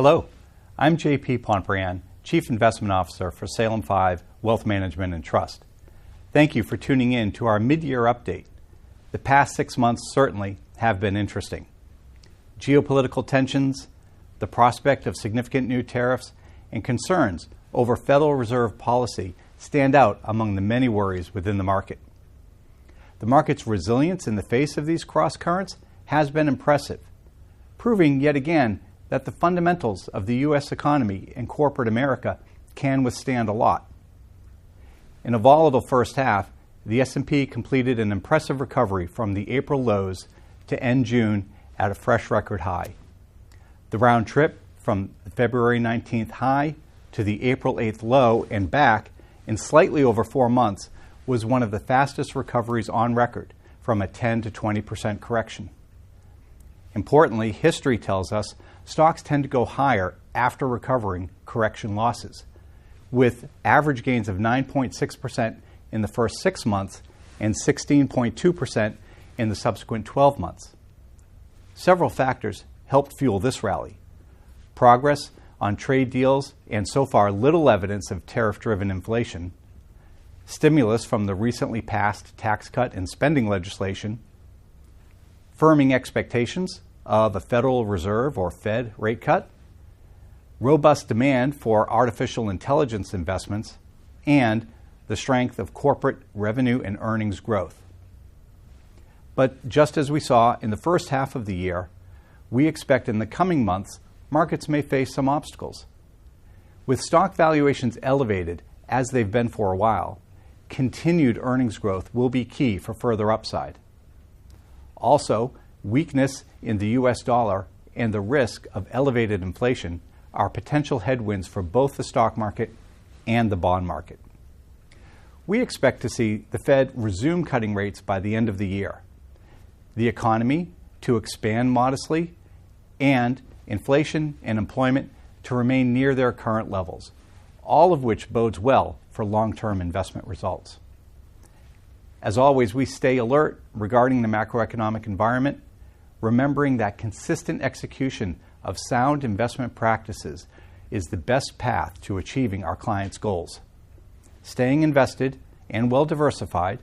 Hello, I'm J.P. Pontbriand, Chief Investment Officer for Salem Five Wealth Management and Trust. Thank you for tuning in to our mid-year update. The past 6 months certainly have been interesting. Geopolitical tensions, the prospect of significant new tariffs, and concerns over Federal Reserve policy stand out among the many worries within the market. The market's resilience in the face of these cross-currents has been impressive, proving yet again that the fundamentals of the U.S. economy and corporate America can withstand a lot. In a volatile first half, the S&P completed an impressive recovery from the April lows to end June at a fresh record high. The round trip from the February 19th high to the April 8th low and back in slightly over 4 months was one of the fastest recoveries on record from a 10 to 20% correction. Importantly, history tells us stocks tend to go higher after recovering correction losses, with average gains of 9.6% in the first 6 months and 16.2% in the subsequent 12 months. Several factors helped fuel this rally. Progress on trade deals and so far little evidence of tariff-driven inflation, stimulus from the recently passed tax cut and spending legislation, firming expectations of a Federal Reserve or Fed rate cut, robust demand for artificial intelligence investments, and the strength of corporate revenue and earnings growth. But just as we saw in the first half of the year, we expect in the coming months markets may face some obstacles. With stock valuations elevated as they've been for a while, continued earnings growth will be key for further upside. Also, weakness in the U.S. dollar and the risk of elevated inflation are potential headwinds for both the stock market and the bond market. We expect to see the Fed resume cutting rates by the end of the year, the economy to expand modestly, and inflation and employment to remain near their current levels, all of which bodes well for long-term investment results. As always, we stay alert regarding the macroeconomic environment, remembering that consistent execution of sound investment practices is the best path to achieving our clients' goals. Staying invested and well diversified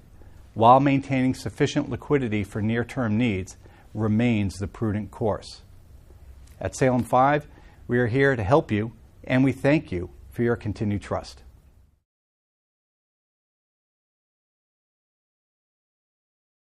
while maintaining sufficient liquidity for near-term needs remains the prudent course. At Salem 5, we are here to help you, and we thank you for your continued trust.